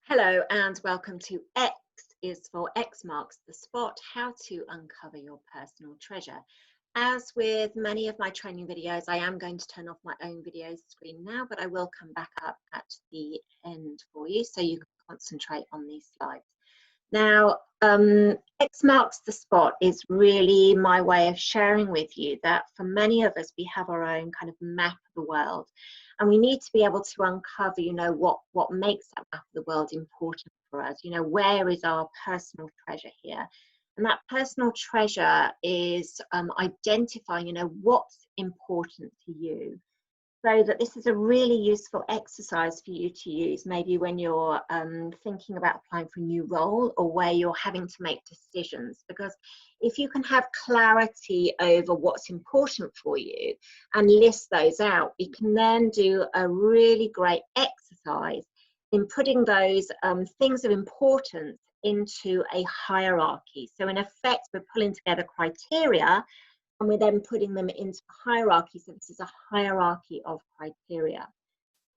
Hello and welcome to X is for X marks the spot, how to uncover your personal treasure. As with many of my training videos, I am going to turn off my own video screen now, but I will come back up at the end for you so you can concentrate on these slides. Now, X marks the spot is really my way of sharing with you that for many of us, we have our own kind of map of the world. And we need to be able to uncover, what makes that map of the world important for us. Where is our personal treasure here? And that personal treasure is identifying, what's important to you. So that this is a really useful exercise for you to use, maybe when you're thinking about applying for a new role or where you're having to make decisions. Because if you can have clarity over what's important for you and list those out, you can then do a really great exercise in putting those things of importance into a hierarchy. So in effect, we're pulling together criteria and we're then putting them into hierarchy. So this is a hierarchy of criteria.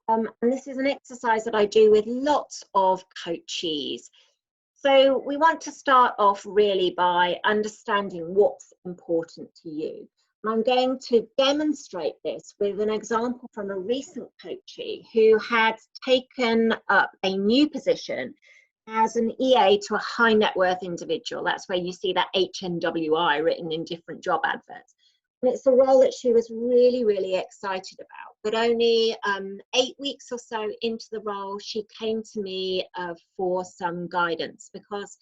And this is an exercise that I do with lots of coachees. So we want to start off really by understanding what's important to you. And I'm going to demonstrate this with an example from a recent coachee who had taken up a new position as an EA to a high net worth individual. That's where you see that HNWI written in different job adverts. And it's a role that she was really, really excited about. But only 8 weeks or so into the role, she came to me for some guidance because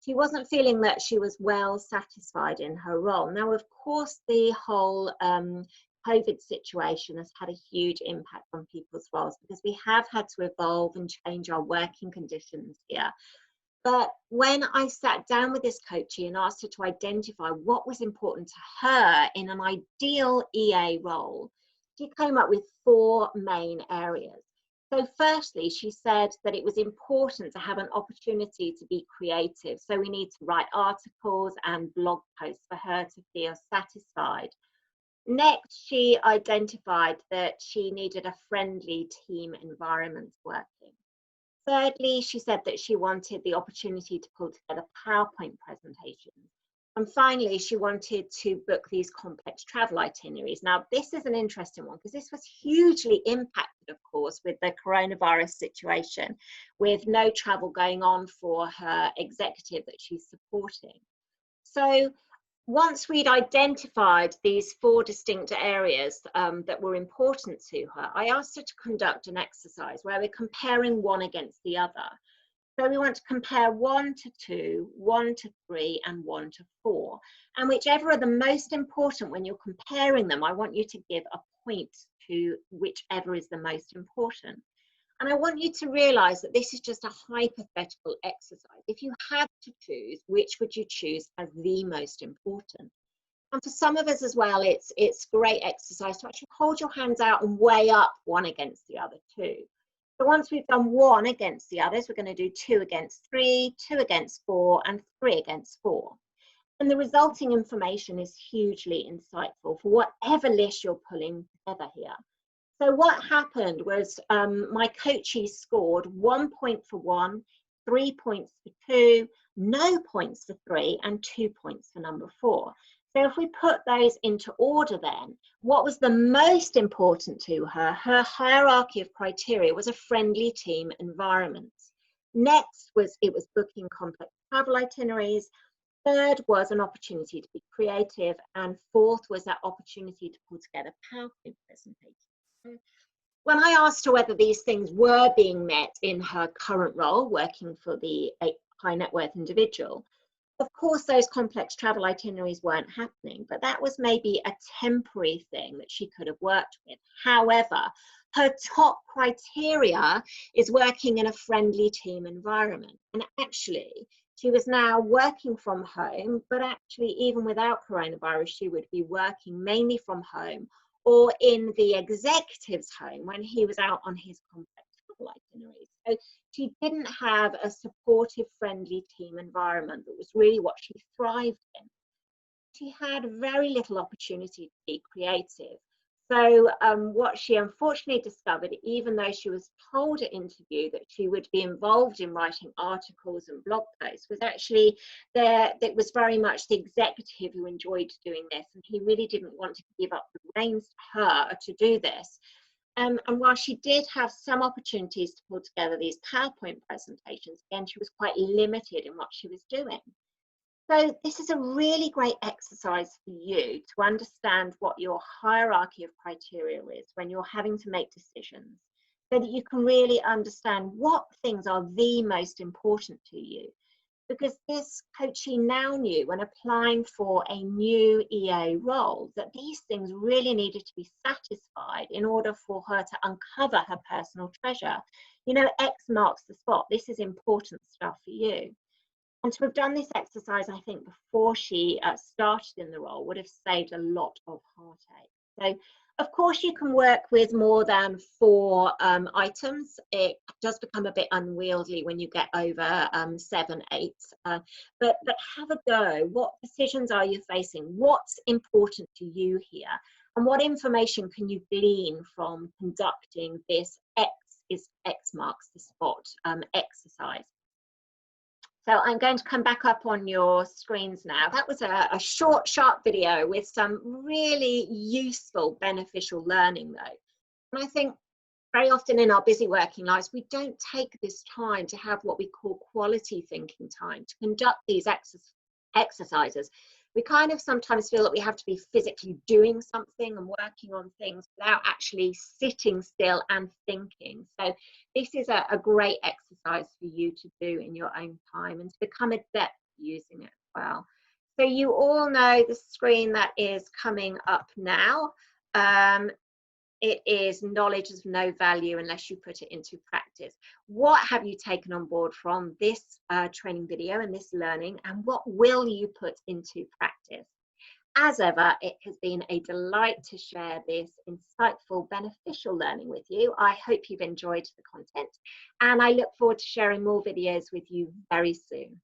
she wasn't feeling that she was well satisfied in her role. Now, of course, the whole COVID situation has had a huge impact on people's roles because we have had to evolve and change our working conditions here. But when I sat down with this coachee and asked her to identify what was important to her in an ideal EA role, she came up with 4 main areas. So firstly, she said that it was important to have an opportunity to be creative. So we need to write articles and blog posts for her to feel satisfied. Next, she identified that she needed a friendly team environment working. Thirdly, she said that she wanted the opportunity to pull together PowerPoint presentations. And finally, she wanted to book these complex travel itineraries. Now, this is an interesting one because this was hugely impacted, of course, with the coronavirus situation, with no travel going on for her executive that she's supporting. So once we'd identified these 4 distinct areas that were important to her, I asked her to conduct an exercise where we're comparing one against the other. So we want to compare 1 to 2, 1 to 3, and 1 to 4. And whichever are the most important when you're comparing them, I want you to give a point to whichever is the most important. And I want you to realize that this is just a hypothetical exercise. If you had to choose, which would you choose as the most important? And for some of us as well, it's great exercise to actually hold your hands out and weigh up one against the other too. So once we've done 1 against the others, we're going to do 2 against 3, 2 against 4, and 3 against 4. And the resulting information is hugely insightful for whatever list you're pulling together here. So what happened was my coachee scored 1 point for 1, 3 points for 2, no points for 3, and 2 points for number 4. So if we put those into order then, what was the most important to her? Her hierarchy of criteria was a friendly team environment. Next was booking complex travel itineraries. Third was an opportunity to be creative. And 4th was that opportunity to pull together PowerPoint presentations. When I asked her whether these things were being met in her current role, working for the high net worth individual, of course, those complex travel itineraries weren't happening, but that was maybe a temporary thing that she could have worked with. However, her top criteria is working in a friendly team environment. And actually, she was now working from home, but actually, even without coronavirus, she would be working mainly from home or in the executive's home when he was out on his complex travel itineraries. So she didn't have a supportive, friendly team environment that was really what she thrived in. She had very little opportunity to be creative. So what she unfortunately discovered, even though she was told at interview that she would be involved in writing articles and blog posts, was actually it was very much the executive who enjoyed doing this, and he really didn't want to give up the reins to her to do this. And while she did have some opportunities to pull together these PowerPoint presentations, again, she was quite limited in what she was doing. So this is a really great exercise for you to understand what your hierarchy of criteria is when you're having to make decisions, so that you can really understand what things are the most important to you. Because this coachee now knew when applying for a new EA role that these things really needed to be satisfied in order for her to uncover her personal treasure. You know, X marks the spot. This is important stuff for you. And to have done this exercise, I think, before she started in the role would have saved a lot of heartache. So, of course, you can work with more than 4 items. It does become a bit unwieldy when you get over 7, 8. But have a go. What decisions are you facing? What's important to you here? And what information can you glean from conducting this X marks the spot exercise? So I'm going to come back up on your screens now. That was a short, sharp video with some really useful, beneficial learning though. And I think very often in our busy working lives, we don't take this time to have what we call quality thinking time to conduct these exercises. We kind of sometimes feel that we have to be physically doing something and working on things without actually sitting still and thinking. So this is a great exercise for you to do in your own time and to become adept using it as well. So you all know the screen that is coming up now. It is knowledge is of no value unless you put it into practice. What have you taken on board from this training video and this learning, and what will you put into practice? As ever, it has been a delight to share this insightful, beneficial learning with you. I hope you've enjoyed the content, and I look forward to sharing more videos with you very soon.